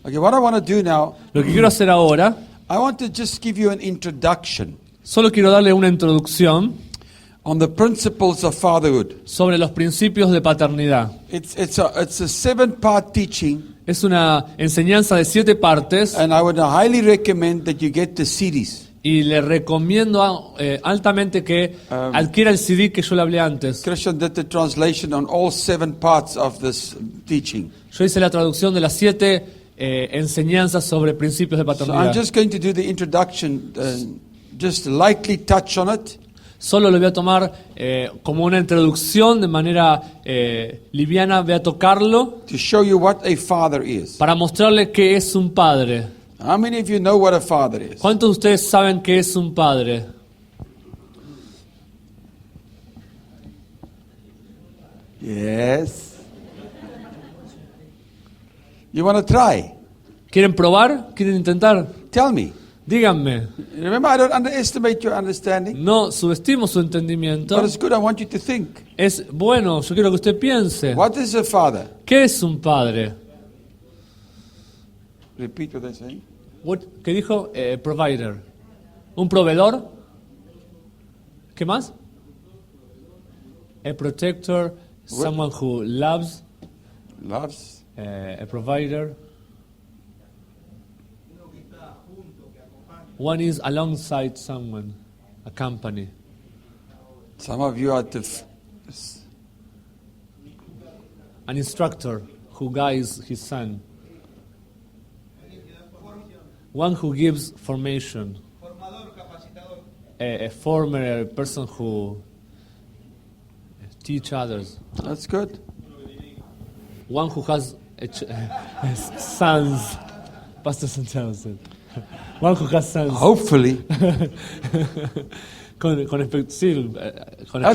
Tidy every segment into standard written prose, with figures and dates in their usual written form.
Okay, what I want to do now, Lo que quiero hacer ahora, I want to just give you an introduction solo quiero darle una introducción on the principles of fatherhood. sobre los principios de paternidad. It's a 7-part teaching, Es una enseñanza de 7 partes and I would highly recommend that you get the CDs. y le recomiendo altamente que adquiera el CD que yo le hablé antes. Christian did the translation on all 7 parts of this teaching. Yo hice la traducción de las 7 enseñanzas sobre principios de So I'm paternidad. just going to do the introduction, just lightly touch on it. Solo lo voy a tomar como una introducción de manera liviana, voy a tocarlo To show you what a father is. para mostrarle qué es un padre. How many of you know what a father is? ¿Cuántos de ustedes saben qué es un padre? Yes. You want to try? ¿Quieren probar? ¿Quieren intentar? Tell me. Díganme. Remember, I don't underestimate your understanding, No subestimo su entendimiento. but it's good. I want you to think. Es bueno, yo quiero que usted piense. What is a father? ¿Qué es un padre? Repeat what I'm saying. ¿Qué dijo? Provider. ¿Un proveedor? ¿Qué más? A protector, someone who loves, Loves. a provider. One is alongside someone, a company. Some of you are An instructor who guides his son. One who gives formation. A former person who teach others. That's good. One who has sons. Pastor Santiago said. One who has sons. Hopefully. con That's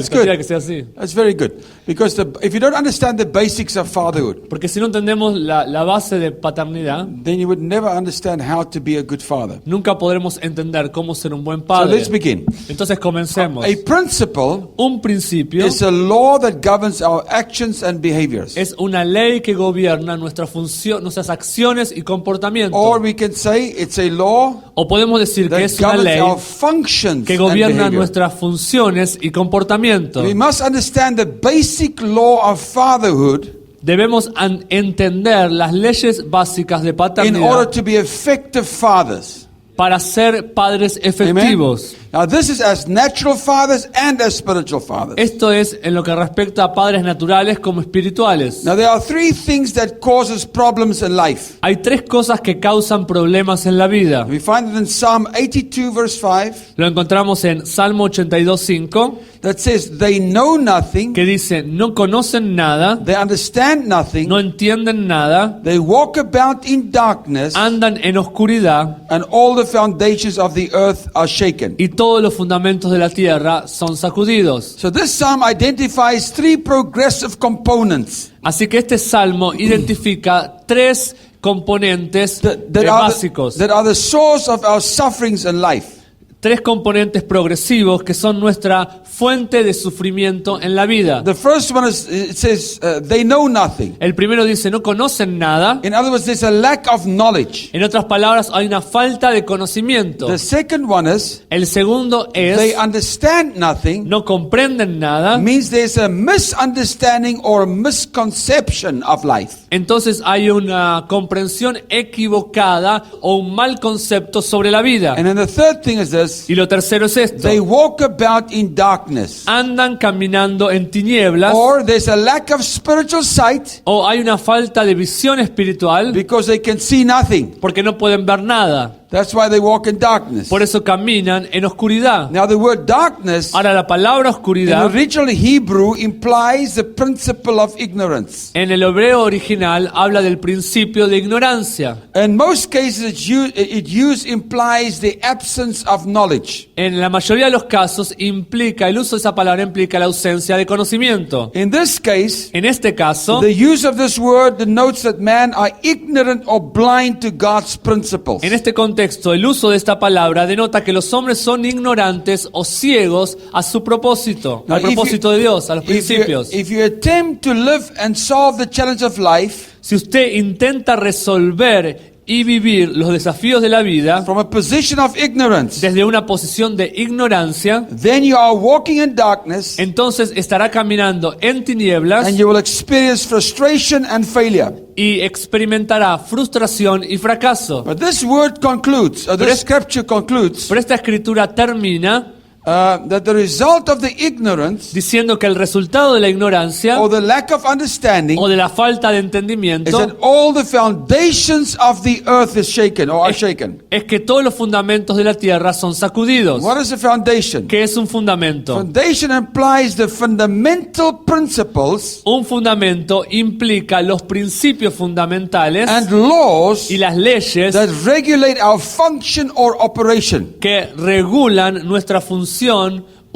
expectativa good. que sea así. That's very good. Because if you don't understand the basics of fatherhood, Porque si no entendemos la base de paternidad, then you would never understand how to be a good father. nunca podremos entender cómo ser un buen So padre. let's begin. Entonces comencemos. A principle Un principio is a law that governs our actions and behaviors. es una ley que gobierna nuestra función, nuestras acciones y comportamientos. Or we can say it's a law O podemos decir que that es una governs ley our functions que and gobierna behavior. nuestras funciones y comportamientos. We must understand the basic law of fatherhood Debemos entender las leyes básicas de in order paternidad to be effective fathers. para ser padres Amen? efectivos. Now this is as natural fathers and as spiritual fathers. Esto es en lo que respecta a padres naturales como espirituales. Now there are 3 things that causes problems in life. Hay 3 cosas que causan problemas en la vida. We find it in Psalm 82 verse 5 Lo encontramos en Salmo 82:5, that says they know nothing, que dice, no conocen nada, they understand nothing, no entienden nada, they walk about in darkness, andan en oscuridad and all the foundations of the earth are shaken. y todos los fundamentos de la tierra son sacudidos. So this psalm identifies 3 progressive components Así que este salmo identifica 3 componentes básicos, that are the source of our sufferings in life. 3 componentes progresivos que son nuestra fuente de sufrimiento en la vida. The first one is, it says, they know nothing. El primero dice, no conocen nada. In other words, there's a lack of knowledge. En otras palabras, hay una falta de conocimiento. The second one is, El segundo they es, understand nothing, no comprenden nada. means there's a misunderstanding or a misconception of life. Entonces hay una comprensión equivocada o un mal concepto sobre la vida. And then the third thing is this, Y lo tercero es esto. they walk about in darkness. Andan caminando en tinieblas, Or there's a lack of spiritual sight o hay una falta de visión espiritual because they can see nothing. porque no pueden ver nada. That's why they walk in darkness. Por eso caminan en oscuridad. Now the word darkness Ahora la palabra in oscuridad original Hebrew implies the principle of ignorance. en el hebreo original habla del principio de ignorancia. In most cases it implies the absence of knowledge. En la mayoría de los casos el uso de esa palabra implica la ausencia de conocimiento. In this case, En este caso, the use of this word denotes that men are ignorant or blind to God's principles. en este contexto, el uso de esta palabra denota que los hombres son ignorantes o ciegos a su propósito, Now, al propósito de Dios, a los principios. If you attempt to live and solve the challenge of life, Si usted intenta resolver y vivir los desafíos de la vida from a position of ignorance, desde una posición de ignorancia, then you are walking in darkness entonces estará caminando en tinieblas and you will experience frustration and failure. y experimentará frustración y fracaso. But this word concludes, or this scripture concludes, Pero esta escritura termina that the result of the ignorance diciendo que el resultado de la ignorancia or the lack of understanding o de la falta de is entendimiento that all the foundations of the earth is shaken or are shaken. es que todos los fundamentos de la tierra son sacudidos. What is a foundation? ¿Qué es un fundamento? Foundation implies the fundamental principles Un fundamento implica los principios fundamentales and laws y las leyes that regulate our function or operation. que regulan nuestra función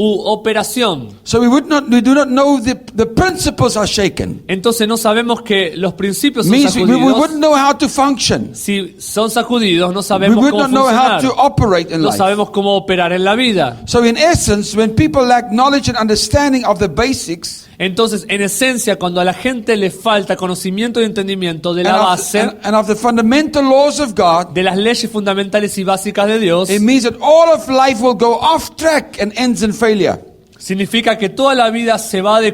u operación. So we do not know the principles are shaken. Entonces no sabemos que los principios son Means we sacudidos. wouldn't know how to function. Si son sacudidos, no We sabemos would cómo not know how to funcionar. operate in No life. sabemos cómo operar en la vida. So in essence, when people lack knowledge and understanding of the basics Entonces, en esencia, cuando a la gente le falta conocimiento y entendimiento de la base, and of the fundamental laws of God, de las leyes fundamentales y básicas de Dios, it means that all of life will go off track and ends in failure. significa que toda la vida se va de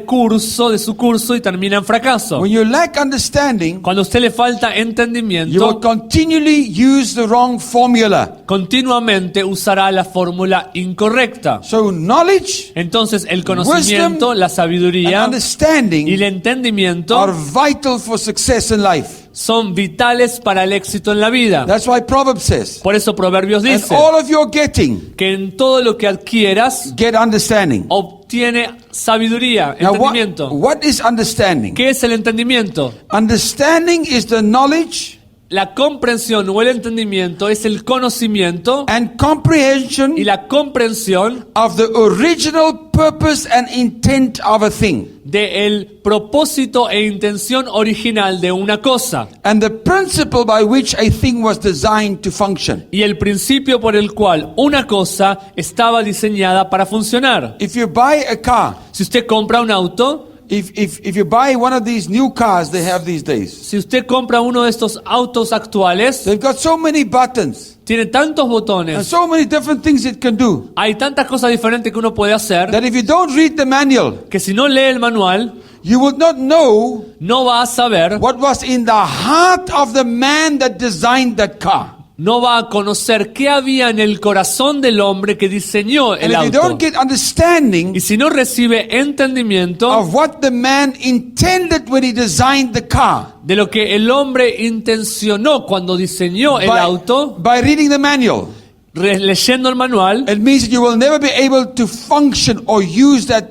su curso y termina en fracaso. When you lack understanding, Cuando a usted le falta you will entendimiento, continually use the wrong formula. continuamente usará la fórmula incorrecta. So knowledge Entonces, el conocimiento, Wisdom la and sabiduría y understanding el entendimiento are vital for success in life. son vitales para el éxito en la vida. That's why Proverbs says, Por eso Proverbios and dice all of your getting, que en todo lo que adquieras, get understanding. obtiene sabiduría, Now, entendimiento. what is understanding? ¿Qué es el entendimiento? Understanding is the knowledge La comprensión o el entendimiento es el conocimiento and comprehension y la comprensión of the original purpose and intent of a thing, del propósito e intención original de una cosa and the principle by which a thing was designed to function. y el principio por el cual una cosa estaba diseñada para funcionar. If you buy a car, Si usted compra un auto, if you buy one of these new cars they have these days, si usted compra uno de estos autos actuales, they've got so many buttons tiene tantos and botones, so many different things it can do hay tantas cosas diferentes que uno puede hacer, that if you don't read the manual, que si no lee el manual, you will not know no va a saber, what was in the heart of the man that designed that car. no va a conocer qué había en el corazón del hombre que diseñó And el if you auto. don't get understanding Y si no recibe entendimiento of what the man intended when he designed the car, de lo que el hombre intencionó cuando diseñó el auto, by reading the manual, leyendo el manual, it means that you will never be able to function or use that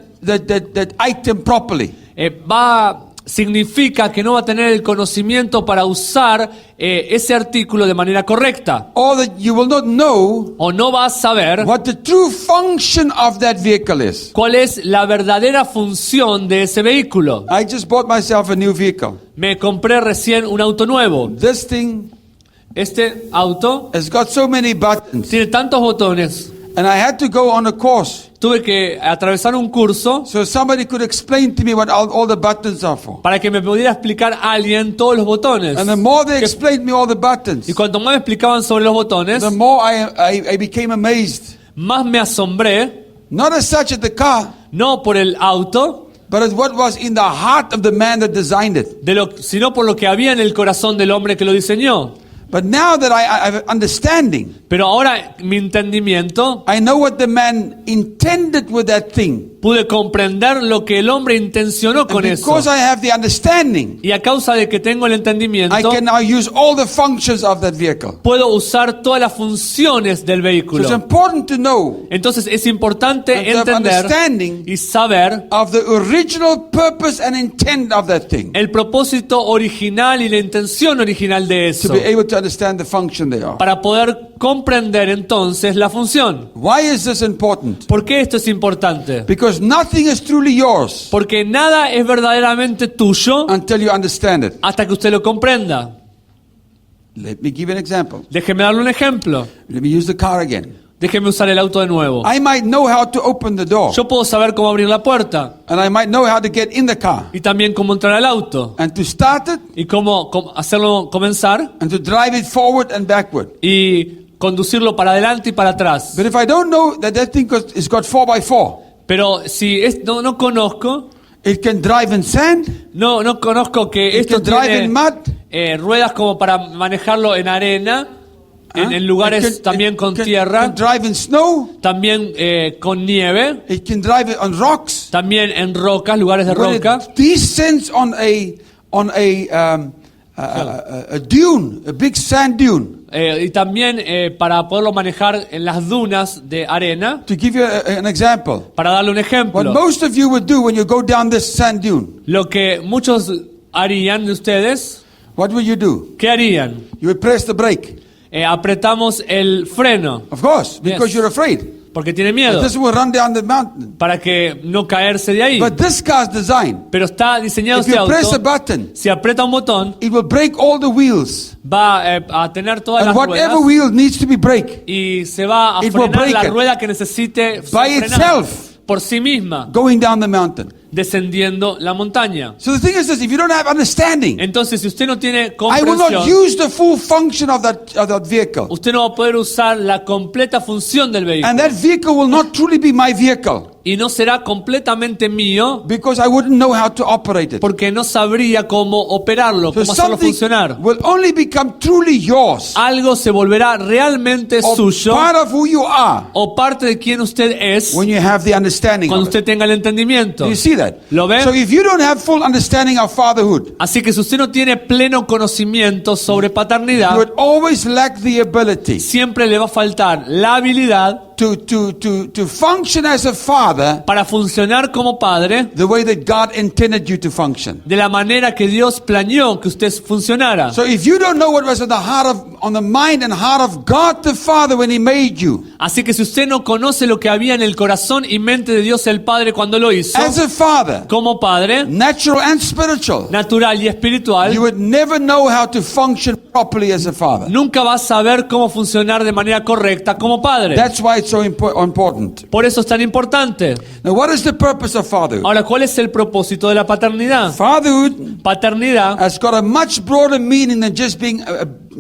item properly. significa que no va a tener el conocimiento para usar ese artículo de manera correcta. Or that you will not know O no va a saber what the true function of that vehicle is. cuál es la verdadera función de ese vehículo. I just bought myself a new vehicle. Me compré recién un auto nuevo. This thing Este auto has got so many buttons, tiene tantos botones. and I had to go on a course Tuve que atravesar un curso so somebody could explain to me what all the buttons are for. para que me pudiera explicar a alguien todos los botones. And the more they explained me all the buttons, Y cuanto más me explicaban sobre los botones, the more I became amazed. más me asombré, Not as such at the car, no por el auto, but at what was in the heart of the man that designed it. sino por lo que había en el corazón del hombre que lo diseñó. But now that I have understanding, Pero ahora mi entendimiento, I know what the man intended with that thing. pude comprender lo que el hombre intencionó And con eso. because I have the understanding, Y a causa de que tengo el I entendimiento, can now use all the functions of that vehicle. puedo usar todas las funciones del So it's vehículo. important to know Entonces es importante and to have entender understanding y saber of the original purpose and intent of that thing, el propósito original y la intención original de to eso, be able to understand the function they are. para poder comprender entonces la función. Why is this important? ¿Por qué esto es importante? Because nothing is truly yours Porque nada es verdaderamente tuyo until you understand it. hasta que usted lo comprenda. Let me give you an example. Déjeme darle un ejemplo. Let me use the car again. déjeme usar el auto de nuevo. I might know how to open the door. Yo puedo saber cómo abrir la puerta And I might know how to get in the car. y también cómo entrar al auto And to start it y cómo hacerlo comenzar and to drive it forward and backward. y conducirlo para adelante y para atrás. But if I don't know that thing has got 4x4, Pero si no conozco, it can drive in sand, no conozco que it esto can drive tiene in mud, ruedas como para manejarlo en arena, en lugares it can, también con can tierra, drive in snow, también con nieve, it can drive it on rocks. también en rocas, lugares de When roca. it descends on a dune, a big sand dune. Y también para poderlo manejar en las dunas de arena, To give you an example, para darle un what ejemplo. most of you would do when you go down this sand dune, Lo que muchos harían de ustedes, what would you do? ¿qué harían? You would press the brake, Apretamos el freno, of course, because Yes. you're afraid. porque tiene miedo, This will run down the mountain. para que no caerse de ahí. But this car's design, Pero está diseñado if este you press a auto, button, si aprieta un botón, it will break all the wheels. va a tener todas And las whatever ruedas wheel needs to be brake, y se va a It will frenar break la it. rueda que necesite ser By frenada itself. por sí misma, going down the mountain. descendiendo la montaña. So the thing is this, if you don't have understanding, Entonces, si usted no tiene I will not comprensión, use the full function of that vehicle. usted no va a poder usar la completa función del And vehículo. that vehicle will not truly be my vehicle Y no será completamente mío because I wouldn't know how to operate it. porque no sabría cómo operarlo, So cómo hacerlo something funcionar. will only become truly yours Algo se volverá realmente or suyo part of who you are o parte de quien usted es when you have the understanding cuando of it. usted tenga el entendimiento. Do you see that? ¿Lo ve? So if you don't have full understanding of fatherhood, Así que si usted no tiene pleno conocimiento sobre you paternidad, would always lack the ability siempre le va a faltar la habilidad to function as a father para funcionar como padre the way that God intended you to function. de la manera que Dios planeó que usted funcionara. So if you don't know what was on the mind and heart of God the Father when He made you, Así que si usted no conoce lo que había en el corazón y mente de Dios el Padre cuando lo hizo, as a father, como padre, natural and spiritual, natural y you espiritual, would never know how to function properly as a father. nunca va a saber cómo funcionar de manera correcta como padre. That's why it's so important. Por eso es tan importante. Now, what is the purpose of fatherhood? Ahora, ¿cuál es el propósito de la paternidad? Fatherhood Paternidad has got a much broader meaning than just being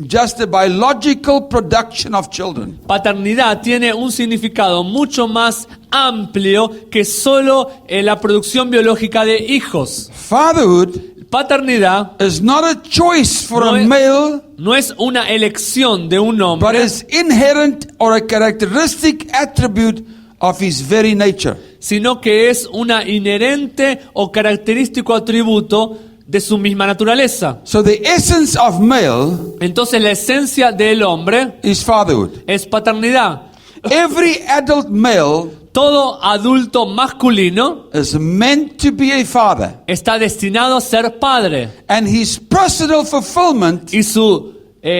just the biological production of children. Paternidad tiene un significado mucho más amplio que solo la producción biológica de hijos. Fatherhood Paternidad is not a choice for No a es- male, no es una elección de un but hombre, is inherent or a characteristic attribute of his very nature. sino que es una inherente o característico atributo de su misma naturaleza. So the essence of male Entonces la esencia del hombre is fatherhood. es paternidad. Every adult male Todo adulto masculino is meant to be a father, está destinado a ser padre and his personal fulfillment y su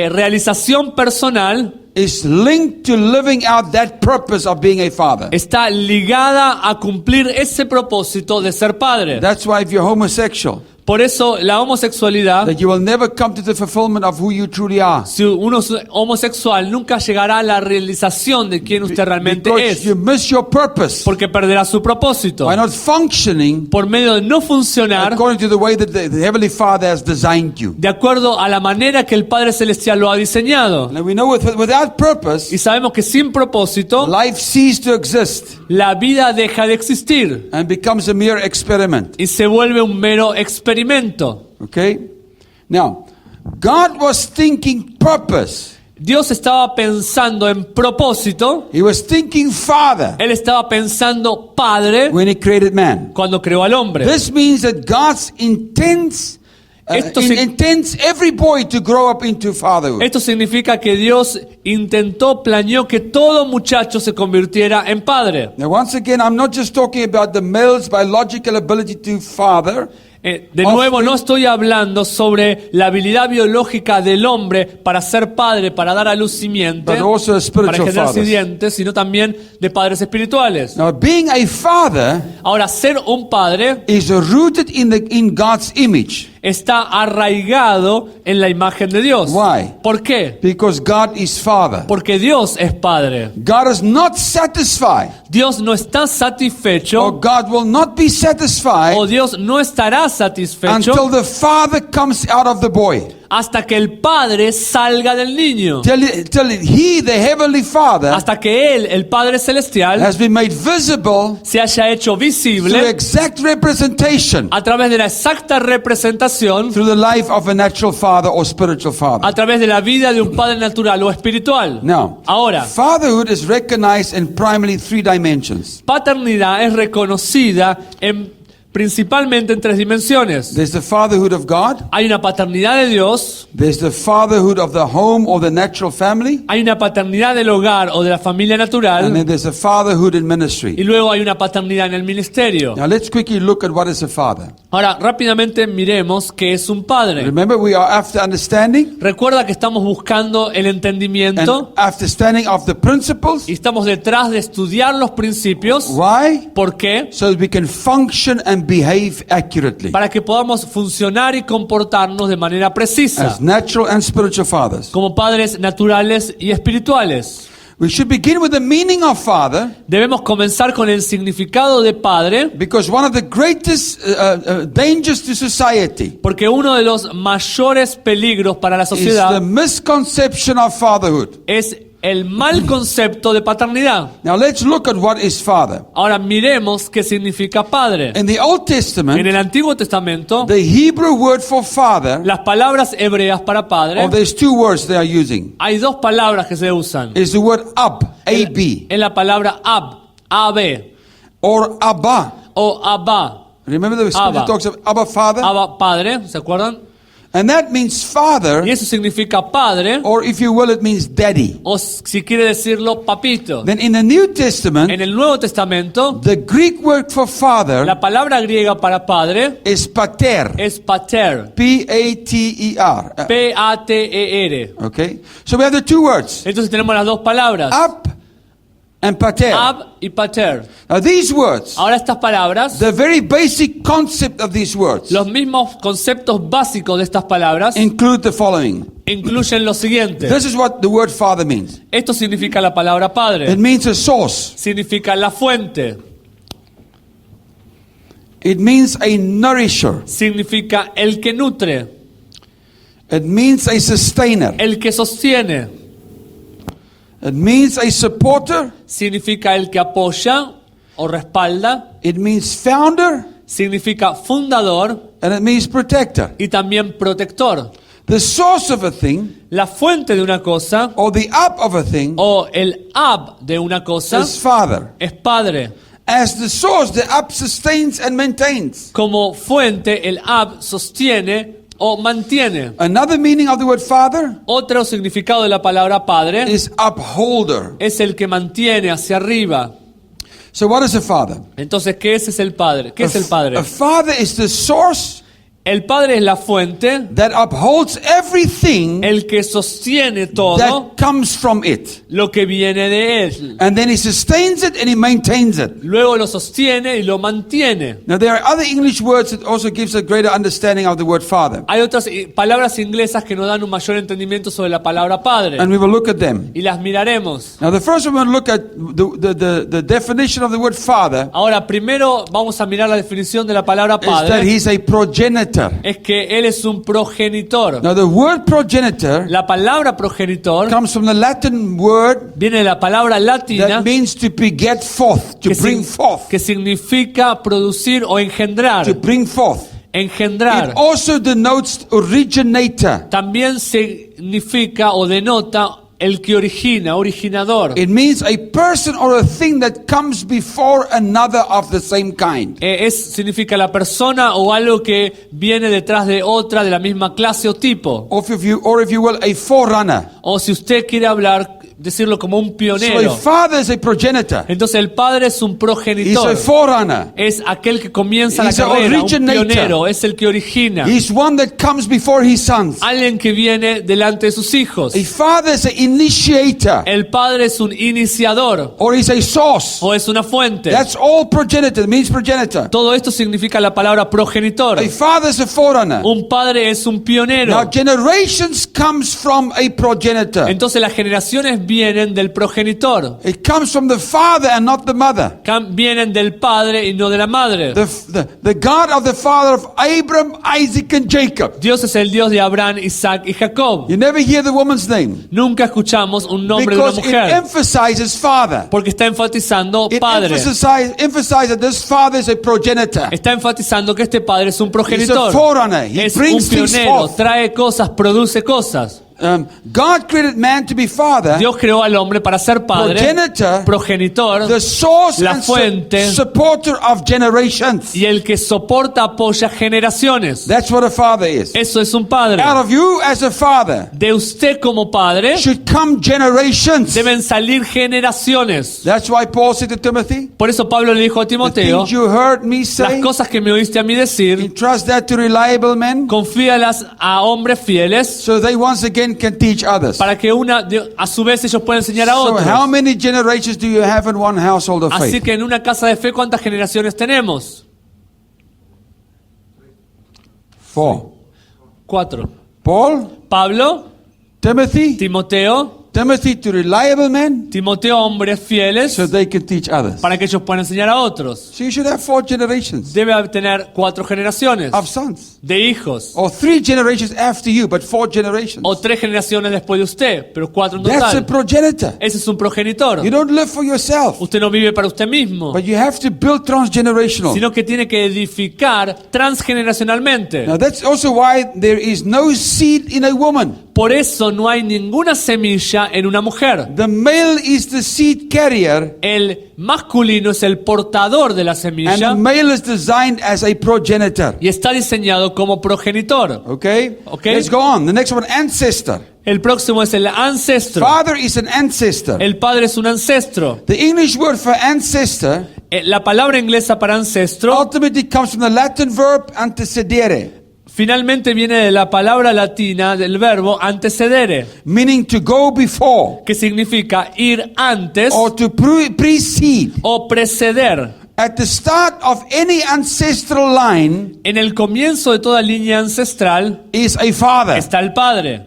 realización personal is linked to living out that purpose of being a father. está ligada a cumplir ese propósito de ser padre. That's why if you're homosexual, Por eso la homosexualidad, that you will never come to the fulfillment of who you truly are. si uno es homosexual, nunca llegará a la realización de quién usted realmente Because es, you miss your purpose porque perderá su propósito. by not functioning Por medio de no funcionar according to the way that the Heavenly Father has designed you. de acuerdo a la manera que el Padre Celestial lo ha diseñado. Now we know without purpose, Y sabemos que sin propósito, life ceases to exist la vida deja de existir and becomes a mere experiment. y se vuelve un mero experimento. Okay? Now, God was thinking purpose. Dios estaba pensando en propósito, He was thinking Father Él estaba pensando Padre when He created man. cuando creó al hombre. This means that God's intends every boy to grow up into fatherhood. Esto significa que Dios planeó que todo muchacho se convirtiera en padre. Now, once again, I'm not just talking about the male's biological ability to father. De nuevo, no estoy hablando sobre la habilidad biológica del hombre para ser padre, para dar a luz simiente, but also para spiritual generar fathers. simientes, sino también de padres espirituales. Now, being a father Ahora, ser un padre is rooted in God's image. está arraigado en la imagen de Dios. Why? ¿Por qué? Because God is Father. Porque Dios es padre. God is not satisfied, Dios no está or satisfecho, God will not be satisfied o Dios no estará satisfecho until the Father comes out of the boy. hasta que el padre salga del niño. Till He, the Heavenly Father, Hasta que Él, el Padre Celestial, has been made visible se haya hecho through visible exact representation a través de la exacta representación, through the life of a natural father or spiritual father. a través de la vida de un padre natural o espiritual. Now, Ahora, fatherhood is recognized in primarily three dimensions. paternidad es reconocida principalmente en tres dimensiones. There's the fatherhood of God, Hay una paternidad de Dios, there's the fatherhood of the home or the natural family, hay una paternidad del hogar o de la familia and natural, then there's a fatherhood in y ministry. luego hay una paternidad en el ministerio. Now let's quickly look at what is a father. Ahora, rápidamente miremos qué es un padre. Remember, we are after understanding Recuerda que estamos buscando el and entendimiento after standing of the principles. y estamos detrás de estudiar los principios. Why? ¿Por qué? So that we can function and behave accurately Para que podamos funcionar y comportarnos de manera precisa, as natural and spiritual fathers. como padres naturales y espirituales. We should begin with the meaning of father, Debemos comenzar con el significado de padre, because one of the greatest dangers to society porque uno de los mayores peligros para la is the sociedad misconception of fatherhood. es el mal concepto de paternidad. Now let's look at what is father. Ahora miremos qué significa padre. In the Old En Testament, el Antiguo Testamento, the Hebrew word for father, las palabras hebreas para padre, there's two words they are using. hay dos palabras que se usan. Is the word ab, A-B, En la palabra ab, ab, or abba. o abba, Remember the scripture Abba. talks of Abba Father? abba padre, ¿se acuerdan? And that means father, Y eso significa padre, or if you will, it means daddy. o si quiere decirlo, papito. Then in the New Testament, En el Nuevo Testamento, the Greek word for father la palabra griega para padre is pater. es pater, P-A-T-E-R. P-A-T-E-R. Okay? So we have the two words, Entonces tenemos las dos palabras, ab and pater. ab y pater. Now these words, Ahora estas palabras, the very basic concept of these words los mismos conceptos básicos de estas palabras, include the following. incluyen lo siguiente. This is what the word father means. Esto significa la palabra It padre, means a source. significa la fuente, It means a nourisher. significa el que nutre, It means a sustainer. el que sostiene, It means a supporter. significa el que apoya o respalda, It means founder. significa fundador And it means protector. y también protector. The source of a thing, La fuente de una cosa or the up of a thing, o el ab de una cosa is father. es padre. As the source, the up sustains and maintains. Como fuente, el ab sostiene o mantiene. Another meaning of the word father Otro significado de la palabra padre is upholder. es el que mantiene hacia arriba. So what is a father? Entonces, ¿qué es el padre? ¿Qué es el padre? A father is the source El padre es la fuente, that upholds everything el que sostiene todo that comes from it. lo que viene de él. And then he sustains it and he maintains it. Luego lo sostiene y lo mantiene. Now there are other English words that also gives a greater understanding of the word father. Hay otras palabras inglesas que nos dan un mayor entendimiento sobre la palabra padre. And we will look at them. Y las miraremos. Now the first one we'll look at the definition of the word father Ahora, primero vamos a mirar la definición de la palabra is that padre. he's a progenitor. Es que él es un progenitor. Now the word progenitor La palabra progenitor comes from the Latin word viene de la palabra latina that means to beget forth, to que, bring forth, que significa producir o engendrar. to bring forth. Engendrar. It also denotes originator. También significa o denota el que origina, originador. It means a person or a thing that comes before another of the same kind. Significa la persona o algo que viene detrás de otra de la misma clase o tipo. Or if you will, a forerunner. O si usted quiere hablar decirlo como un So a pionero. father is a progenitor. Entonces el padre es un He's a progenitor. forerunner. Es aquel que comienza la He's an carrera, un originator. pionero, es el que origina. He's one that comes before his sons. Alguien que viene delante de sus hijos. A father is an initiator, El padre es un iniciador or he's a source. o es una fuente. That's all progenitor, means progenitor. Todo esto significa la palabra progenitor. A father is a forerunner. Un padre es un Now, pionero. generations comes from a progenitor. Entonces las generaciones vienen del progenitor. It comes from the father and not the mother. Vienen del padre y no de la madre. The God of the father of Abram, Isaac, and Jacob. Dios es el Dios de Abraham, Isaac y Jacob. You never hear the woman's name Nunca escuchamos un nombre de una because it mujer emphasizes father. porque está enfatizando It padre. emphasizes that this father is a progenitor. Está enfatizando que este padre es un He's a progenitor. forerunner. He Es un brings things pionero, forth. trae cosas, produce cosas. God created man to be father, Dios creó al hombre para ser padre, progenitor, progenitor, the source la and fuente, supporter of generations. y el que soporta, apoya generaciones. That's what a father is. Eso es un padre. Out of you as a father De usted como padre should come generations. deben salir generaciones. That's why Paul said to Timothy, Por eso Pablo le dijo a the Timoteo, things you heard me las say, cosas que me oíste a mí decir, entrust that to reliable men, confíalas a hombres fieles so they once again can teach others. para que a su vez ellos puedan enseñar a So otros. how many generations do you have in one household of Así faith? que en una casa de fe, ¿cuántas generaciones tenemos? 4. 4. Paul, Pablo, Timothy, Timoteo, to reliable men, Timoteo, hombres fieles, so they can teach others. para que ellos puedan enseñar a otros. So you should have 4 generations Debe tener 4 generaciones of sons. de hijos, Or 3 generations after you, but 4 generations. o 3 generaciones después de usted, pero 4 en That's a total. progenitor. Ese es un progenitor. You don't live for yourself, Usted no vive para usted mismo, but you have to build transgenerational. sino que tiene que edificar transgeneracionalmente. Now that's also why there is no seed in a woman. Por eso no hay ninguna semilla en una mujer. The male is the seed carrier, El masculino es el portador de la and the semilla male is designed as a progenitor. y está diseñado como progenitor. Okay? Okay. Let's go on. The next one, ancestor. El próximo es el ancestro. Father is an ancestor. El padre es un ancestro. The English word for ancestor La palabra inglesa para ancestro ultimately comes from the Latin verb antecedere, finalmente viene de la palabra latina del verbo antecedere, meaning to go before que significa ir antes or to precede. o preceder. At the start of any ancestral line En el comienzo de toda línea ancestral is a father. está el padre.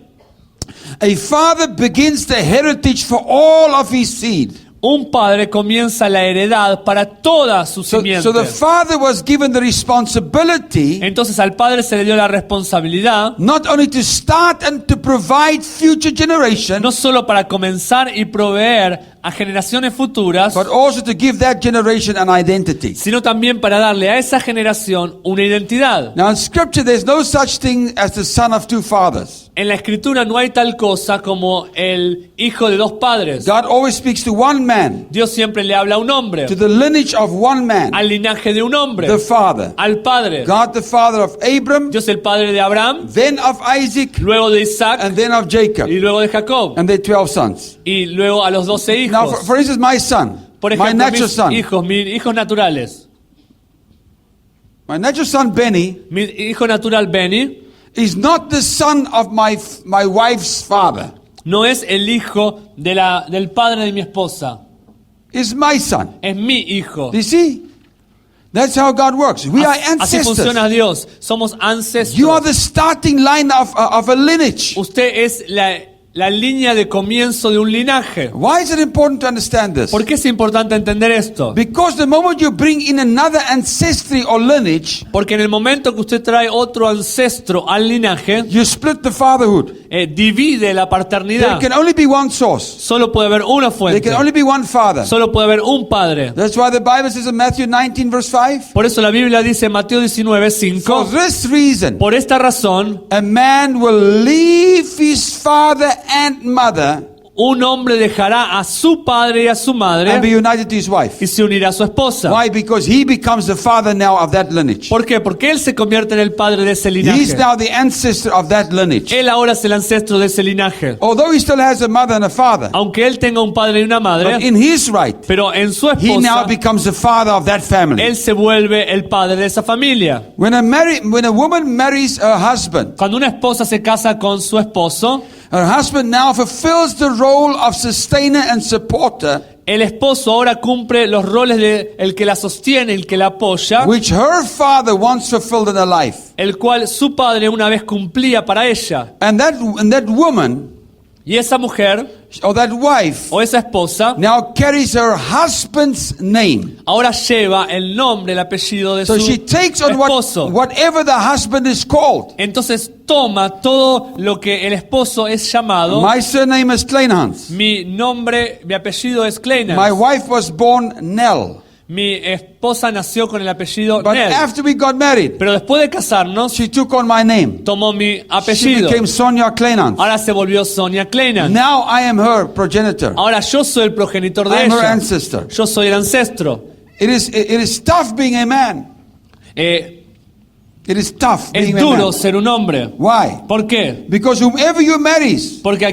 A father begins the heritage for all of his seed. Un padre comienza la heredad para toda su So simiente. the father was given the responsibility Entonces al padre se le dio la responsabilidad not only to start and to provide future generations, no solo para comenzar y proveer a generaciones futuras, but also to give that generation an identity. sino también para darle a esa generación una identidad. Now in scripture there's no such thing as the son of two fathers. En la escritura no hay tal cosa como el hijo de dos padres. God always speaks to one man, Dios siempre le habla a un hombre, to the lineage of one man, al linaje de un hombre, the father. al padre. God the father of Abram, Dios el padre de Abraham, then of Isaac, luego de Isaac and then of Jacob, y luego de Jacob and their 12 sons. y luego a los 12 Now hijos. for instance, my son, Por my ejemplo, natural son, mis hijos naturales. my natural son Benny Mi hijo natural Benny is not the son of my wife's father. no es el hijo del padre de mi esposa, It's my son. es mi hijo. Do you see? That's how God works. We are Así funciona ancestors. Dios. Somos You are ancestros. the starting line of a lineage. Usted es la línea de comienzo de un linaje. Why is it important to understand this? ¿Por qué es importante entender esto? Because the moment you bring in another ancestry or lineage, Porque en el momento que usted trae otro ancestro al linaje, you split the fatherhood. divide la There paternidad. can only be one source. Solo puede haber una There fuente. can only be one father. Solo puede haber un padre. That's why the Bible says in Matthew 19 verse 5, Por eso la Biblia dice en Mateo 19, for 5, this reason, por esta razón, a man will leave his father and mother un hombre dejará a su padre y a su and madre be united to his wife. y se unirá a su esposa. Why? Because he becomes the father now of that lineage. ¿Por qué? Porque él se convierte en el padre de ese He's linaje. now the ancestor of that lineage. Él ahora es el ancestro de ese linaje. Although he still has a mother and a father, Aunque él tenga un padre y una but madre, in his right, pero en su he now esposa, becomes the father of that family. él se vuelve el padre de esa familia. When a woman marries her husband, Cuando una esposa se casa con su esposo, her husband now fulfills the role of sustainer and supporter, el esposo ahora cumple los roles de el que la sostiene, el que la apoya, which her father once fulfilled in her life. el cual su padre una vez cumplía para ella. And that woman Y esa mujer or that wife o esa esposa now carries her husband's name. ahora lleva el nombre, el apellido de So su she takes on esposo. whatever the husband is called. Entonces toma todo lo que el esposo es llamado. My surname is Kleinhans. Mi nombre, mi apellido es My Kleinas. wife was born Nell. Mi esposa nació con el apellido But Nel. after we got married, Pero después de casarnos, she took on my name. tomó mi She apellido. became Sonia Kleinhans. Ahora se volvió Sonia Kleinas. Now I am her progenitor. Ahora yo soy el progenitor de I'm her ella. ancestor. Yo soy el ancestro. It is tough being a man. Eh, It is tough es being a duro man. ser un hombre. Why? ¿Por qué? Because whomever you marries Porque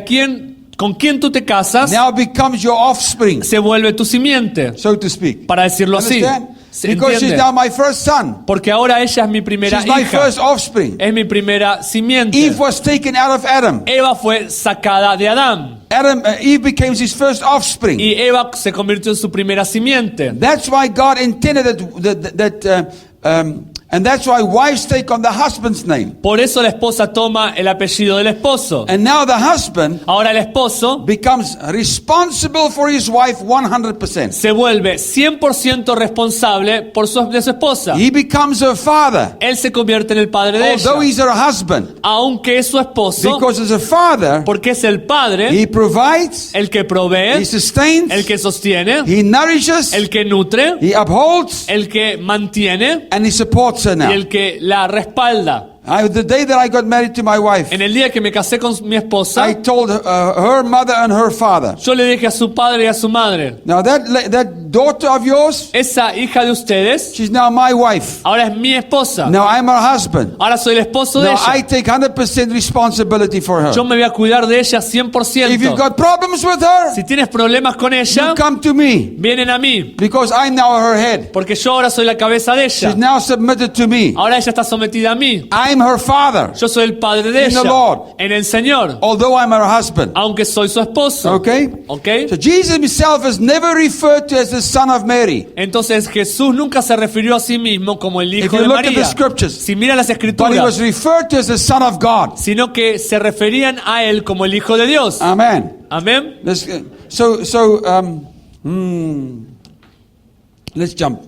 con quien tú te casas now becomes your offspring, se vuelve tu simiente, so to speak. para decirlo así. Understand? ¿Se Because she's entiende? now my first son. Porque ahora ella es mi primera She's my hija. first offspring. Es mi primera simiente. Eve was taken out of Adam. Eva fue sacada de Adán. Eve became his first offspring. Y Eva se convirtió en su primera simiente. That's why God intended and that's why wives take on the husband's name. Por eso la esposa toma el apellido del esposo. And now the husband Ahora el esposo becomes responsible for his wife 100%. se vuelve 100% responsable de su esposa. He becomes her father, Él se convierte en el padre de although ella. he's her husband. Aunque es su esposo, Because as a father, porque es el padre, he provides, el que he provee, sustains, el que sostiene, he nourishes, el que nutre, he upholds, el que mantiene and he supports her y now. el que la respalda. The day that I got married to my wife, En el día que me casé con mi esposa, I told her mother and her father, yo le dije a su padre y a su madre, now that daughter of yours, esa hija de ustedes she's now my wife. ahora es mi esposa. Now I'm her husband. Ahora soy el esposo de Now I ella. take 100% responsibility for her. Yo me voy a cuidar de ella If you've 100%. got problems with her, Si tienes problemas con ella, you come to me vienen a mí. because I'm now her head. Porque yo ahora soy la cabeza de She's ella. now submitted to me. Ahora ella está sometida a mí. I'm her father, Yo soy el padre de In the ella. Lord. En el Señor. although I'm her husband. Aunque soy su esposo. Okay? ¿Ok? So Jesus himself is never referred to as the son of Mary. Entonces Jesús nunca se refirió a sí mismo como el If hijo you de look at the María. scriptures, Si mira las but he was escrituras, referred to as the son of God. sino que se referían a él como el hijo de Dios. Amen. Amén. Let's jump.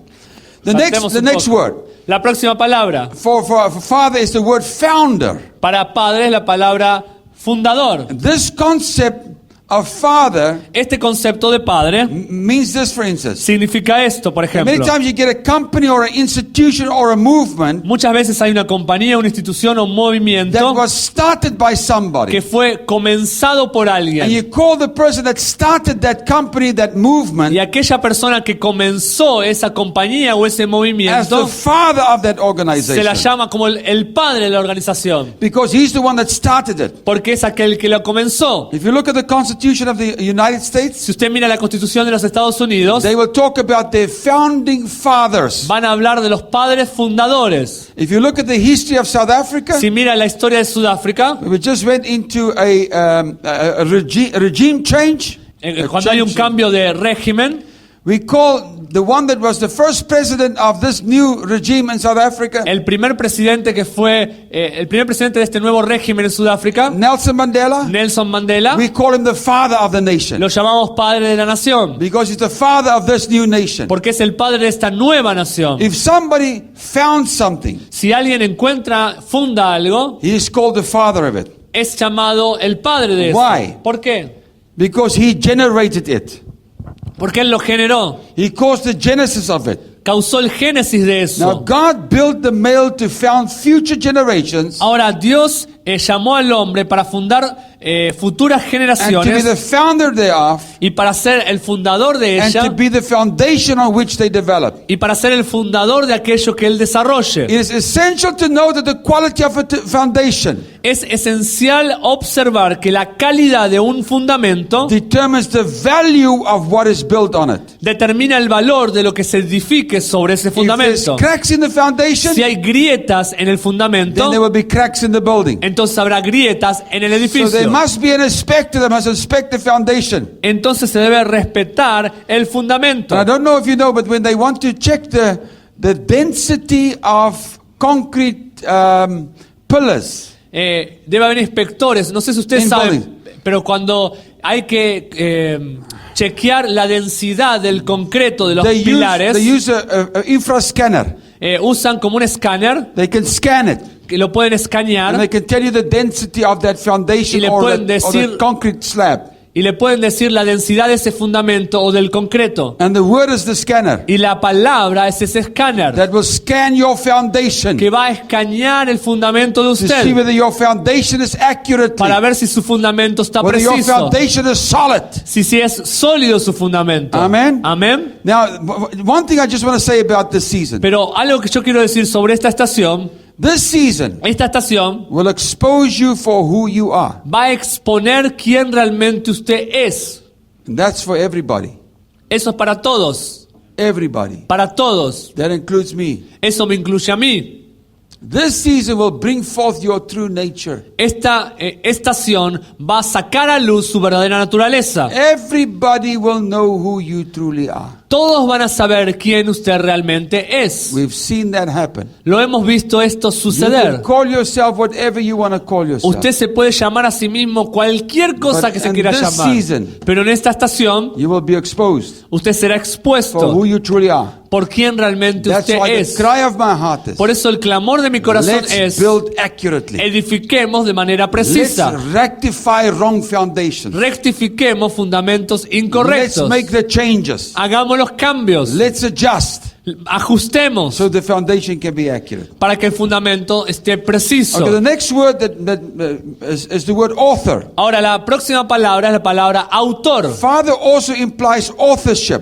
The Saltemos un next poco. word La próxima palabra. for father is the word founder. Para padre es la palabra fundador. This concept of father Este concepto de padre means this, for instance. significa esto, por Many ejemplo. times you get a company or an institution or a movement Muchas veces hay una compañía, una institución o un that movimiento was started by que somebody. fue comenzado por And alguien. you call the person that started that company, that movement, Y aquella persona que comenzó esa compañía o ese as the movimiento father of that se la organization. llama como el padre de la organización. Because he's the one that started it. Porque es aquel que lo comenzó. If you look at the Constitution of the United States, Si usted mira la Constitución de los Estados Unidos, they will talk about their founding fathers. van a hablar de los padres fundadores. If you look at the history of South Africa, Si mira la historia de Sudáfrica, we just went into a regime change. cuando hay un cambio de régimen, We call the one that was the first president of this new regime in South Africa, el primer presidente de este nuevo régimen en Sudáfrica, Nelson Mandela. Nelson Mandela, We call him the father of the nation lo llamamos padre de la nación, because he's the father of this new nation. porque es el padre de esta nueva nación. If somebody found something, Si alguien funda algo, he is called the father of it es llamado el padre de eso. Why? ¿Por qué? because he generated it. Porque él lo generó, He caused the genesis of it. causó el génesis de Now eso. God built the male to found future generations Ahora Dios llamó al hombre para fundar futuras and to be the generaciones founder thereof, y para ser el fundador de and to ella be the foundation on which they develop. y para ser el fundador de aquello que él It desarrolle. is essential to know that the quality of a foundation Es esencial observar que la calidad de un fundamento determines the value of what is built on it. determina el valor de lo que se edifique sobre ese If there's fundamento. cracks in the foundation, Si hay grietas en el then fundamento, there will be cracks in the building. entonces habrá grietas en el So there edificio. must be an inspector that must inspect the foundation. Entonces se debe respetar el fundamento. And I don't know if you know, but when they want to check the density of concrete pillars, Debe haber inspectores, no sé si ustedes In saben, pero cuando hay que chequear la densidad del concreto de los pilares, they use a infrascanner. usan como un escáner They can scan it, que lo pueden and escanear they can tell you the density of that foundation Y le or pueden that decir- concrete slab. y le pueden decir la densidad de ese fundamento o del concreto. And the word is the scanner Y la palabra es ese escáner that will scan your foundation que va a escanear el fundamento de to see usted whether your foundation is accurate, para ver si su fundamento está whether your preciso, foundation is solid. si es sólido su fundamento. Amen. Amén. Now, one thing I just want to say about this season. Pero algo que yo quiero decir sobre esta estación Esta estación will expose you for who you are. va a exponer quién realmente usted es. And that's for everybody. Eso es para todos, Everybody. para todos. That includes me. Eso me incluye a mí. This season will bring forth your true nature. Esta estación va a sacar a luz su verdadera naturaleza. Everybody will know who you truly are. Todos van a saber quién usted realmente es. We've seen that happen. Lo hemos visto esto You can suceder. call yourself whatever you want to call yourself. Usted se puede llamar a sí mismo cualquier cosa But que se in quiera this llamar. season, Pero en esta estación, You will be exposed usted será for expuesto who you truly are. por quién realmente That's usted why the es. cry of my heart is, Por eso el clamor de mi corazón let's es: build accurately. edifiquemos de manera Let's precisa. rectify wrong foundations. Rectifiquemos fundamentos Let's incorrectos. make the changes. Hagamos los cambios. Let's adjust Ajustemos so the foundation can be accurate. para que el fundamento esté preciso. Okay, the next word that is the word author. Ahora, la próxima palabra es la palabra autor. Father also implies authorship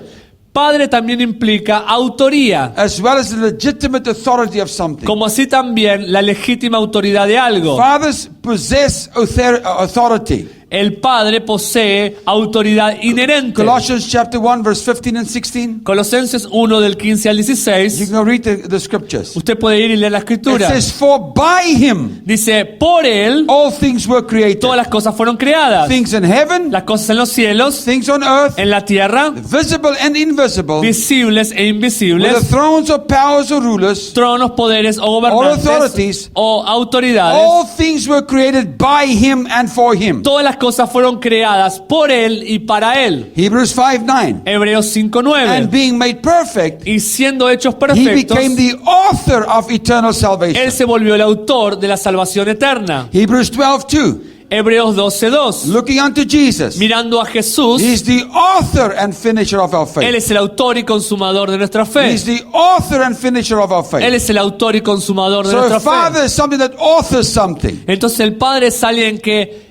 Padre también implica autoría, as well as the legitimate authority of something. como así también la legítima autoridad de algo. Fathers possess authority. El Padre posee autoridad inherente. Colossians chapter 1 verse 15 and 16. Colosenses 1 del 15 al You 16. can go read the scriptures. Usted puede ir y leer la It escritura. says, for by him Dice, por Él all things were created. todas las cosas fueron creadas. Things in heaven, Las cosas en los cielos, things on earth, en la tierra, visible and invisible, visibles e whether invisibles, thrones or powers or rulers, tronos, poderes o All gobernantes authorities. o autoridades. all things were created by him and for him. Todas las cosas fueron creadas por Él y para Él. Hebrews 5:9. Hebreos And 5:9. being made perfect, Y siendo hechos he perfectos, became the author of eternal Él salvation. se volvió el autor de la salvación eterna. Hebrews 12:2. Hebreos 12:2. Looking unto Jesus, Mirando a Jesús, he is the author and finisher of our Él faith. es el autor y consumador de nuestra He fe. is the author and finisher of our Él faith. es el autor y consumador de So nuestra a father fe. is something that authors something. Entonces el Padre es alguien que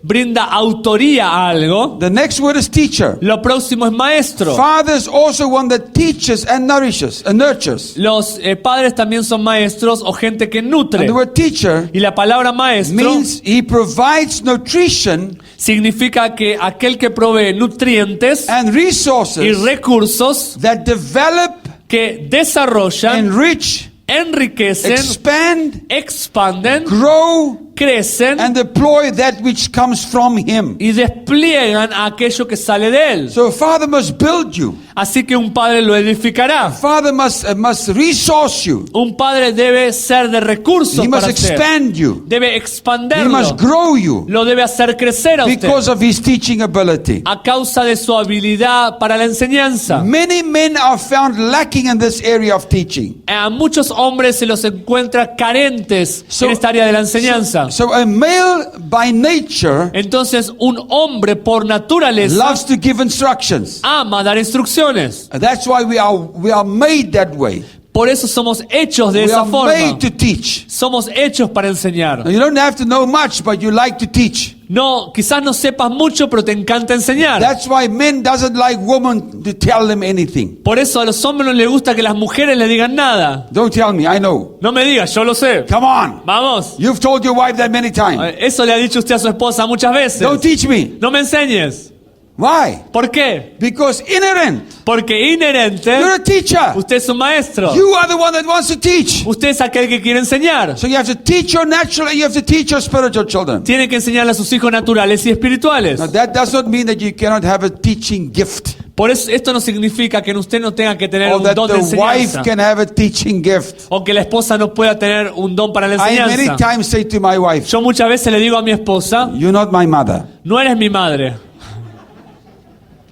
brinda autoría a algo. The next word is teacher. Lo próximo es maestro. Father is also one that teaches and nourishes and nurtures. Los padres también son maestros o gente que And nutre. the word teacher Y la palabra maestro means he provides nutrition significa que aquel que provee nutrientes and y resources recursos that develop, que desarrollan, enrich, enriquecen, expand, expanden, grow, crecen and deploy that which comes from him. y despliegan aquello que sale de él. So a father must build you. Así que un padre lo edificará. Father must resource you. Un padre debe ser de recursos He must para usted. expand you. Debe He expanderlo. must grow you Lo debe hacer crecer a usted because of his teaching ability. a causa de su habilidad para la enseñanza. Many men are found lacking in this area of teaching. A muchos hombres se los encuentra carentes So- en esta área de la enseñanza. So a male by nature Entonces, un hombre por naturaleza loves to give instructions. ama dar instructions. And that's why we are made that way. Por eso somos hechos de We esa are forma. made to teach. Somos hechos para enseñar. Now, you don't have to know much, but you like to teach. No, quizás no sepas mucho, pero te encanta enseñar. That's why men doesn't like women to tell them anything. Por eso a los hombres no les gusta que las mujeres le digan nada. Don't tell me, I know. No me digas, yo lo sé. Come on. Vamos. You've told your wife that many times. Eso le ha dicho usted a su esposa muchas veces. Don't teach me. No me enseñes. Why? ¿Por qué? Because inherent. Porque inherente, You're a teacher. usted es un maestro. You are the one that wants to teach. Usted es aquel que quiere enseñar. So you have to teach your natural and you have to teach your spiritual children. Tiene que enseñarle a sus hijos naturales y espirituales. Now that does not mean that you cannot have a teaching gift. Por eso esto no significa que usted no tenga que tener Or un that don de the wife enseñanza. can have a teaching gift. O que la esposa no pueda tener un don para la I many enseñanza. times say to my wife, Yo muchas veces le digo a mi esposa, you're not my mother. no eres mi madre.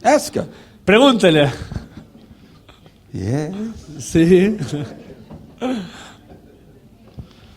Ask her. Pregúntele. Yes. Sí.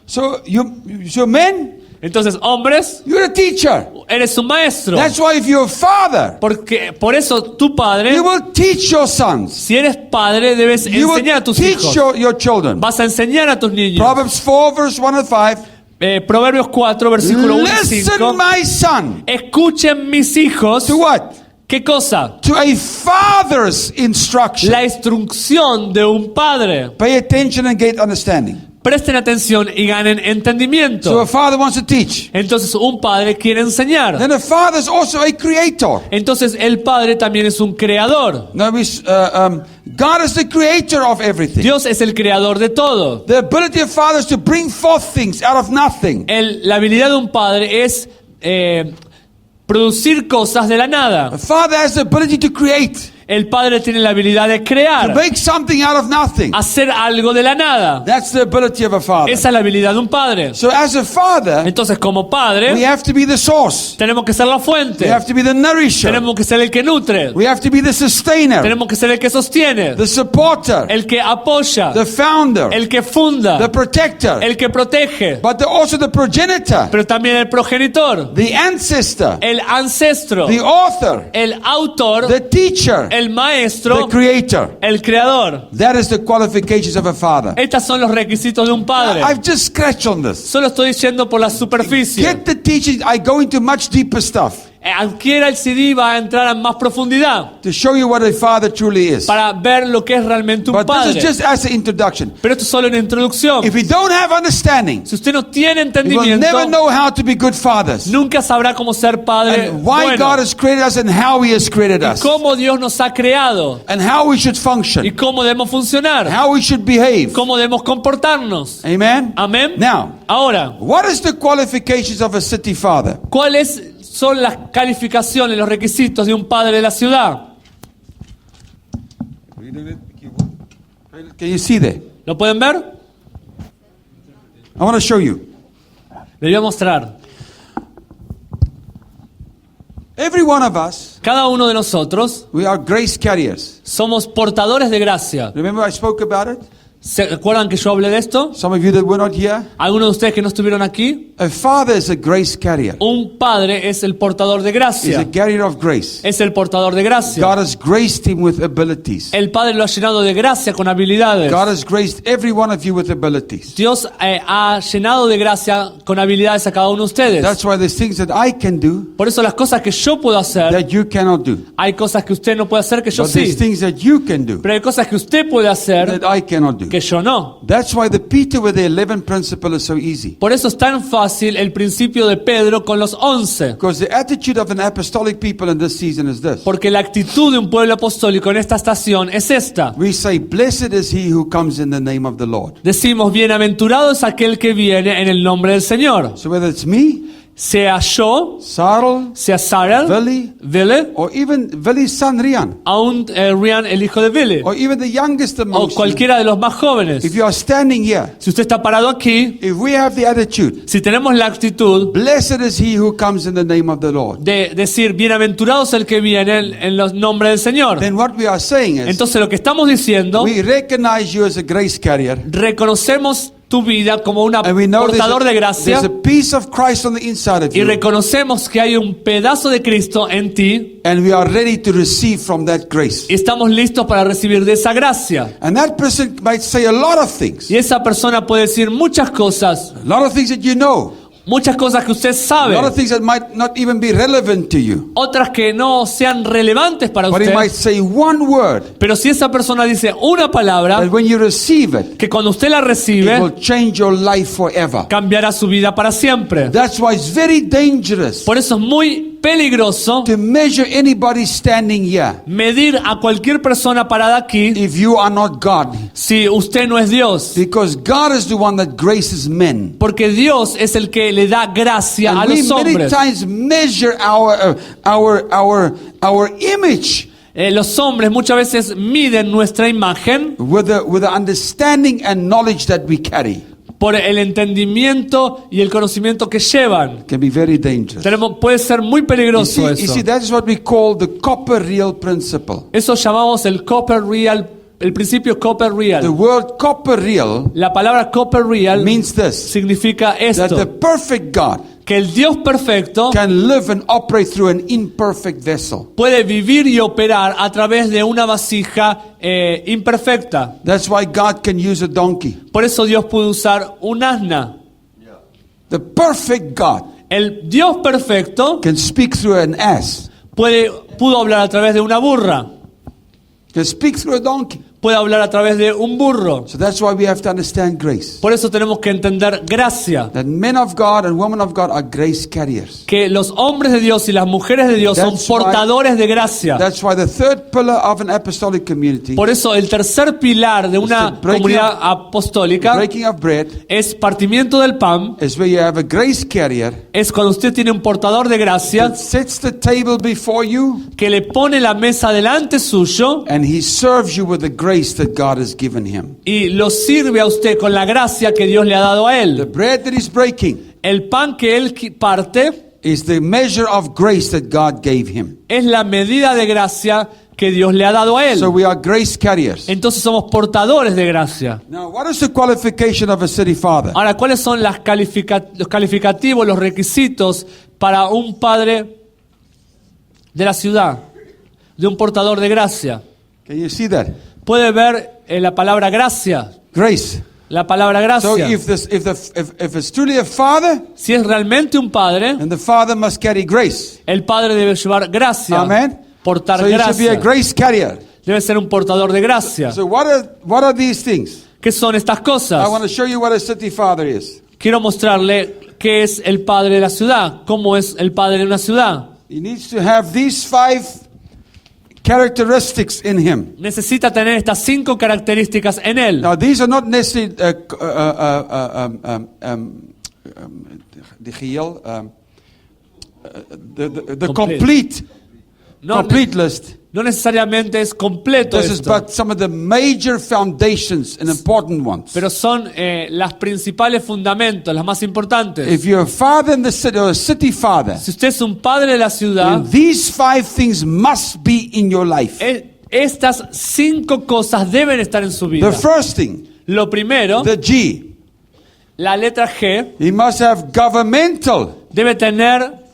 So men, Entonces, hombres, you're a teacher. eres un maestro. That's why if you're a father, Porque por eso tu padre, you will teach your sons. si eres padre, debes You will enseñar a tus teach hijos. your children. Vas a enseñar a tus niños. Proverbs 4 verse 1 and 5. Proverbios 4, versículo 1 y Listen, 5. my son. Escuchen mis hijos. To what? ¿Qué cosa? To a father's instruction. La instrucción de un padre. Pay attention and get understanding. Presten atención y ganen So a entendimiento. father wants to teach. Entonces un padre quiere enseñar. Then a father is also a creator. Entonces el padre también es un creador. Now God is the creator of everything. Dios es el creador de todo. The ability of fathers to bring forth things out of nothing. La habilidad de un padre es producir cosas de la nada. A father has the ability to create, El padre tiene la habilidad de to crear, make something out of nothing. hacer algo de la nada. That's the ability of a father. Esa es la habilidad de un padre. So as a father, Entonces, como we padre, have to be the source. tenemos que ser la We fuente. have to be the nourisher. Tenemos que ser el que nutre. We have to be the sustainer, Tenemos que ser el que sostiene. the supporter, El que apoya. the founder, El que the funda. protector, El que protege. but also the progenitor, Pero también el progenitor. the ancestor, El ancestro. the author, El autor. the teacher, El maestro. the creator. El creador. That is the qualifications of a father. Estos son los requisitos de un padre. I've just scratched on this. Solo estoy diciendo por la superficie. Get the teaching. I go into much deeper stuff Adquiera el CD, va a entrar en más profundidad to show you what a father truly is. para ver lo que es realmente un But this padre. is just as an introduction. Pero esto es solo una introducción. If you don't have understanding, Si usted no tiene you will entendimiento, never know how to be good fathers nunca sabrá cómo ser padre and why bueno. God has created us and how He has created us Cómo Dios nos ha creado and how we should y function, cómo debemos funcionar, how we should behave. cómo debemos comportarnos. Amen. Amén. Now, Ahora, what is the qualifications of a city father? ¿cuáles son las calificaciones, los requisitos de un padre de la ciudad? Can you see there? ¿Lo pueden ver? I want to show you. Les voy a mostrar. Every one of us, Cada uno de nosotros we are grace carriers. somos portadores de gracia. Remember I spoke about it? ¿Se acuerdan que yo hablé de esto? Some of you that were not here. ¿Algunos de ustedes que no estuvieron aquí? A father is a grace carrier. Un padre es el portador de He's a gracia. carrier of grace. Es el portador de gracia. God has graced him with abilities. El Padre lo ha llenado de gracia con habilidades. God has graced every one of you with abilities. Dios ha llenado de gracia con habilidades a cada uno de ustedes. That's why there's things that I can do Por eso las cosas que yo puedo hacer, that you cannot do. hay cosas que usted no puede hacer que yo But there's sí. things that you can do Pero hay cosas que usted puede hacer that I cannot do. que yo no. That's why the Peter with the 11 principle is so easy. Por eso es tan fácil el principio de Pedro con los 11. Because the attitude of an apostolic people in this season is this. Porque la actitud de un pueblo apostólico en esta estación es esta. We say, blessed is he who comes in the name of the Lord. Decimos, bienaventurado es aquel que viene en el nombre del Señor. So whether it's me, Sea yo, Sarl, sea Sarah, Willie, Ville, or even Willie's son Rian, aún Rian, el hijo de Ville, or even the youngest o amongst you, cualquiera de los más jóvenes. if you are standing here, Si usted está parado aquí, if we have the attitude, si tenemos la actitud blessed is he who comes in the name of the Lord, de decir, bienaventurado es el que viene en los nombres del Señor, then what we are saying is, entonces lo que estamos diciendo, we recognize you as a grace carrier, reconocemos tu vida como un And we know portador de gracia there's a piece of Christ on the inside of y you. reconocemos que hay un pedazo de Cristo en ti And we are ready to receive from that grace. y estamos listos para recibir de esa gracia. And that person might say a lot of things. Y esa persona puede decir muchas cosas, A lot of things that you know. muchas cosas que usted A sabe, lot of things that might not even be relevant to you. otras que no sean relevantes para But he usted. might say one word Pero si esa persona dice una palabra, that when you receive it, que cuando usted la it recibe, will change your life forever. cambiará su vida para siempre. That's why it's very dangerous Por eso es muy peligroso to measure anybody standing here medir a cualquier persona parada aquí if you are not God. si usted no es Dios. Because God is the one that graces men. Porque Dios es el que le da gracia a And we los many hombres. times measure our image Los hombres muchas veces miden nuestra imagen with the understanding and knowledge that we carry. por el entendimiento y el conocimiento que llevan. It can be very dangerous. Puede ser muy peligroso You eso. see, that is what we call the copper real principle. Eso llamamos el copper real, el principio copper The real. word copper real La palabra copper real means this, significa that the esto, perfect God que el Dios perfecto can live and operate through an imperfect vessel. puede vivir y operar a través de una vasija imperfecta. That's why God can use a donkey. Por eso Dios puede usar un asna. The perfect God El Dios perfecto can speak through an ass, pudo hablar a través de una burra, can speak through a donkey. puede hablar a través de un burro. So that's why we have to understand grace. Por eso tenemos que entender gracia. That men of God and women of God are grace carriers. Que los hombres de Dios y las mujeres de Dios son That's why- portadores de gracia. That's why the third pillar of an apostolic community, Por eso el tercer pilar de una the breaking comunidad apostólica breaking of bread, es partimiento del pan. is where you have a grace carrier Es cuando usted tiene un portador de gracia that sets the table before you que le pone la mesa delante suyo and he serves you with the grace that God has given him. y lo sirve a usted con la gracia que Dios le ha dado a The él. bread that he's breaking El pan que él parte is the measure of grace that God gave him. es la medida de gracia que Dios le ha dado a él. So we are grace carriers. Entonces somos portadores de gracia. Now, what is the qualification of a city father? Ahora, ¿cuáles son los calificativos, los requisitos para un padre de la ciudad, de un portador de gracia? Can you see that? Puede ver la palabra gracia. Grace. La palabra So gracia. if it's truly a father, Si es realmente un padre, then the father must carry grace. el padre debe llevar gracia. Amen. Portar So he should be a gracia. grace carrier. Debe ser un portador de gracia. So what are these things? ¿Qué son estas I cosas? want to show you what a city father is. Quiero mostrarle qué es el padre de la ciudad, cómo es el padre de una ciudad. He needs to have these 5 characteristics in him. Necesita tener estas 5 características en él. Now, these are not necessarily the complete No, list. no necesariamente es completo This is esto, but some of the major foundations and important ones. pero son las principales fundamentos, las más importantes. If you're a father in the city or a city father, Si usted es un padre de la ciudad, then these 5 things must be in your life. estas 5 cosas deben estar en su vida. The first thing, Lo primero, the G, la letra G, he must have governmental. debe tener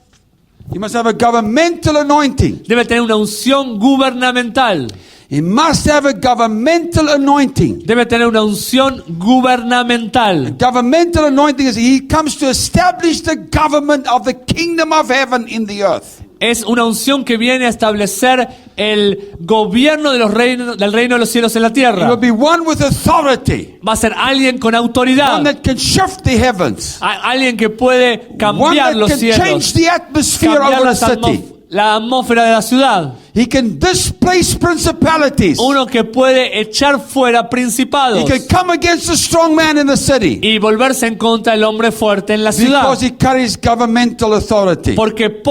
He must have a governmental anointing. una unción gubernamental. He must have a governmental anointing. Debe tener una unción gubernamental. Governmental anointing is he comes to establish the government of the kingdom of heaven in the earth. Es una unción que viene a establecer el gobierno de del reino de los cielos en la He tierra. will be one with authority, Va a ser alguien con one autoridad. that can shift the heavens, Alguien que puede one cambiar that los can change cielos. the atmosphere Cambiar over the city. la atmósfera de la ciudad. He can displace principalities. Uno que puede echar fuera He principados. can come against a strong man in the city Y volverse en contra del hombre fuerte en la ciudad. because he carries governmental authority. Porque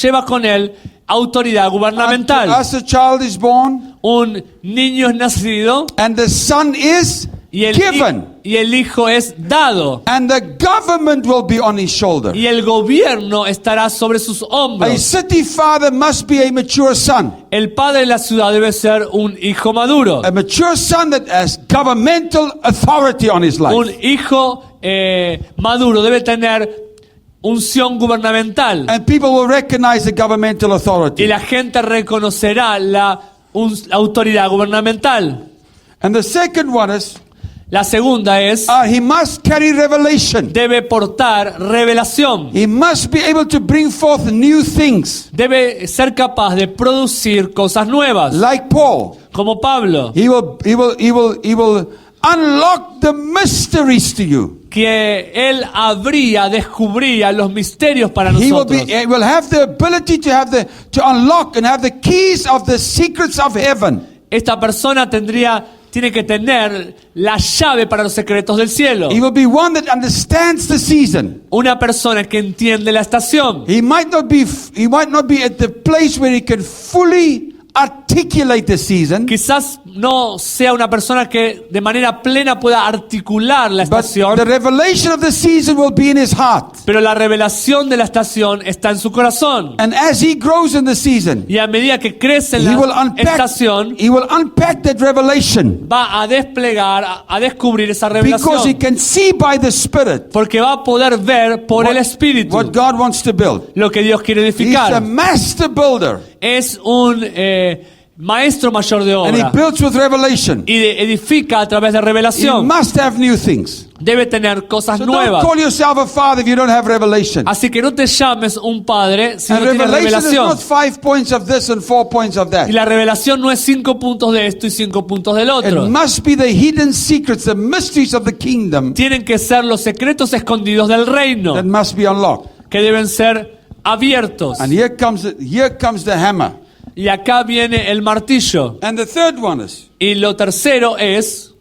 lleva con él autoridad gubernamental. As a child is born, Un niño es nacido and the son is y given. y el hijo es dado. And the government will be on his shoulder. Y el gobierno estará sobre sus A hombros. city father must be a mature son. El padre de la ciudad debe ser un hijo maduro. A mature son that has governmental authority on his life. Un hijo maduro debe tener unción gubernamental. And people will recognize the governmental Y authority. la gente reconocerá la autoridad gubernamental. And the second one is, La segunda es, he must carry revelation. debe portar revelación. He must be able to bring forth new things. Debe ser capaz de producir cosas nuevas. Like Paul, Como Pablo, he will unlock the mysteries to you. que él descubría los misterios para He nosotros. will have the ability to unlock and have the keys of the secrets of heaven. Esta persona tiene que tener la llave para los secretos del cielo. He will be one that understands the season. Una persona que entiende la estación. He might not be at the place where he can fully articulate the season, Quizás no sea una persona que de manera plena pueda articular la but estación, the revelation of the season will be in his heart. pero la revelación de la estación está en su corazón. And as he grows in the season, Y a medida que crece en he will la estación, unpack that revelation, va a desplegar, a descubrir esa because he revelación. can see by the Spirit Porque va a poder ver por el Espíritu what God wants to build. lo que Dios quiere He's a edificar. master builder, Es un maestro mayor de and he obra builds with revelation. y edifica a través de He revelación. must have new things. Debe tener cosas So don't nuevas. call yourself a father if you don't have revelation. Así que no te llames un padre si no And tienes revelation is revelación. not 5 points of this and 4 points of that. Y la revelación no es 5 puntos de esto y 5 puntos del It otro. must be the hidden secrets, the mysteries of the kingdom Tienen que ser los secretos escondidos del reino that must be unlocked. que deben ser abiertos. And here comes the hammer. Y acá viene el martillo. And the third one is, Y lo tercero es,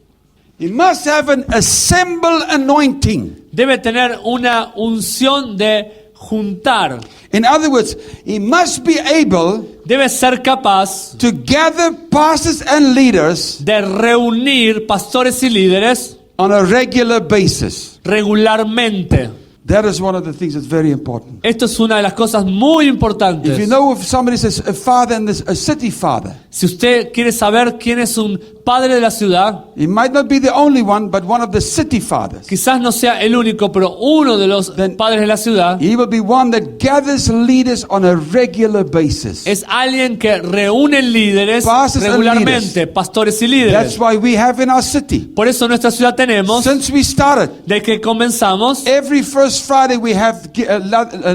he must have an assemble anointing. debe tener una unción de juntar. In other words, he must be able Debe ser capaz to gather pastors and leaders de reunir pastores y líderes on a regular basis. regularmente. That is one of the things that's very important. Esto es una de las cosas muy If importantes. you know if somebody says a father and a city father, Si usted quiere saber quién es un padre de la ciudad, he might not be the only one, but one of the city fathers. quizás no sea el único, pero uno de los Then- padres de la ciudad He will be one that gathers leaders on a regular basis. es alguien que reúne líderes Pastors and regularmente, pastores y That's líderes. why we have in our city. Por eso en nuestra ciudad tenemos, Since we started, de que comenzamos, every first Friday we have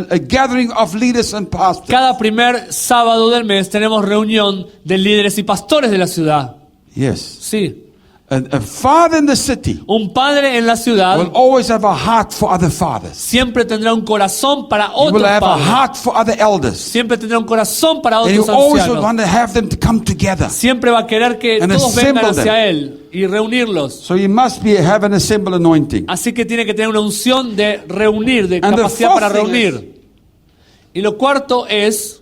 a gathering of leaders and pastors. cada primer sábado del mes tenemos reunión de líderes y pastores de la ciudad. Yes. Sí, A father in the city un padre en la ciudad will always have a heart for other fathers. siempre tendrá un corazón para He will otros have a padres. heart for other elders. Siempre tendrá un corazón para And he otros always would ancianos. want to have them to come together. Siempre va a querer que And todos vengan assemble hacia them. él y reunirlos. So he must have an assemble anointing. Así que tiene que tener una unción de reunir, de And the capacidad fourth para thing reunir. Y lo cuarto es,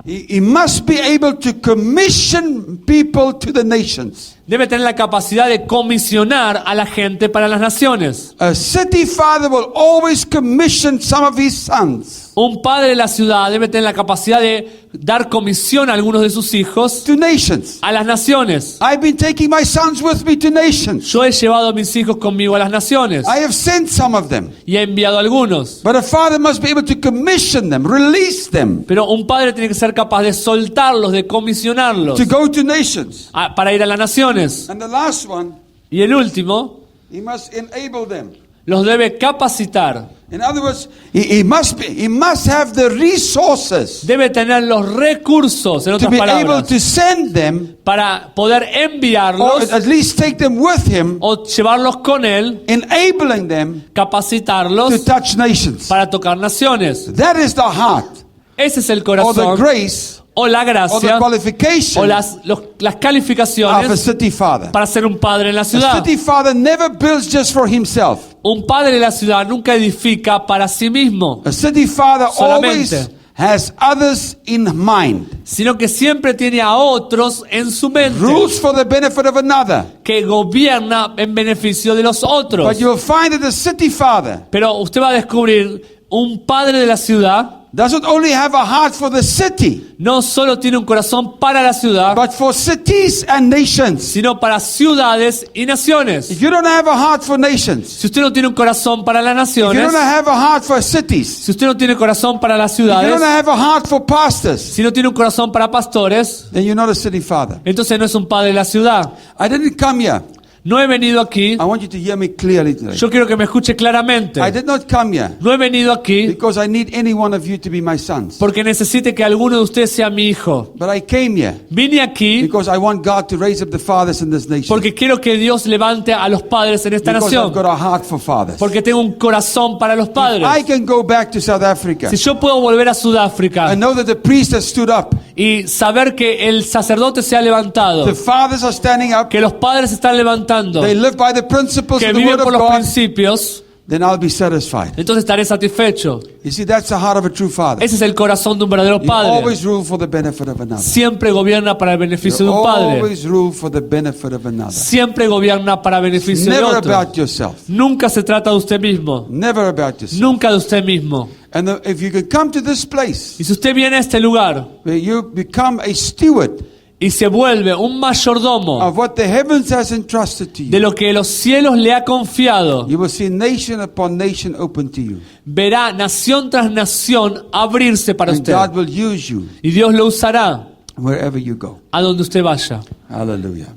He must be able to commission people to the nations. debe tener la capacidad de comisionar a la gente para las naciones. A city father will always commission some of his sons Un padre de la ciudad debe tener la capacidad de dar comisión a algunos de sus hijos to nations. a las naciones. I've been taking my sons with me to nations. Yo he llevado a mis hijos conmigo a las naciones I have sent some of them. y he enviado a algunos. But a father must be able to commission them, release them Pero un padre tiene que ser capaz de soltarlos, de comisionarlos to go to nations. para ir a las naciones. And the last one, Y el último, he must enable them. los debe capacitar. In other words, he must have the resources Debe tener los recursos, en to otras be able palabras, to send them, para poder or enviarlos at least take them with him, o llevarlos con él, enabling them to capacitarlos touch nations. para tocar naciones. That is the heart, Ese es el or the corazón, grace, o la or the gracia, o qualification las of a calificaciones city father. para ser un padre en la A ciudad. city father never builds just for himself. Un padre de la ciudad nunca edifica para sí mismo. A city father always Solamente. has others in mind. sino que siempre tiene a otros en su mente, Rules for the benefit of another. que gobierna en beneficio de los otros. But you'll find that the city father Pero usted va a descubrir un padre de la ciudad doesn't only have a heart for the city, no solo tiene un corazón para la ciudad, but for cities and nations. sino para ciudades y naciones. If you don't have a heart for nations, Si usted no tiene un corazón para las if you naciones, don't have a heart for cities, si usted no tiene corazón para las if you ciudades, don't have a heart for pastors, si no tiene un corazón para pastores, then you're not a city father. entonces no es un padre de la ciudad. I didn't come here. No he venido aquí, I want you to hear me clearly today. yo quiero que me escuche claramente. I did not come here No he venido aquí because I need any one of you to be my sons. porque necesite que alguno de ustedes sea mi hijo. But I came here Vine aquí because I want God to raise up the fathers in this nation. porque quiero que Dios levante a los padres en esta Because I've nación. got a heart for fathers. Porque tengo un corazón para los padres. I can go back to South Africa Si yo puedo volver a Sudáfrica and know that the priest has stood up, y saber que el sacerdote se ha levantado, the fathers are standing up, que los padres se están levantando, they live by the principles que of the viven word por of los God, principios, then I'll be satisfied. entonces estaré satisfecho. You see, that's the heart of a true father. Ese es el corazón de un verdadero You padre. always rule for the benefit of another. Siempre gobierna para el beneficio You de un padre. always rule for the benefit of another. Siempre gobierna para beneficio de Never otro. about yourself. Nunca se trata de usted mismo. Never about yourself. Nunca de usted mismo. And if you can come to this place Y si usted viene a este lugar where you become a steward y se vuelve un mayordomo of what the heavens has entrusted to de you, lo que los cielos le ha confiado, you will see nation upon nation open to you. verá nación tras nación abrirse para And usted. God will use you Y Dios lo usará wherever you go. a donde usted vaya. Hallelujah.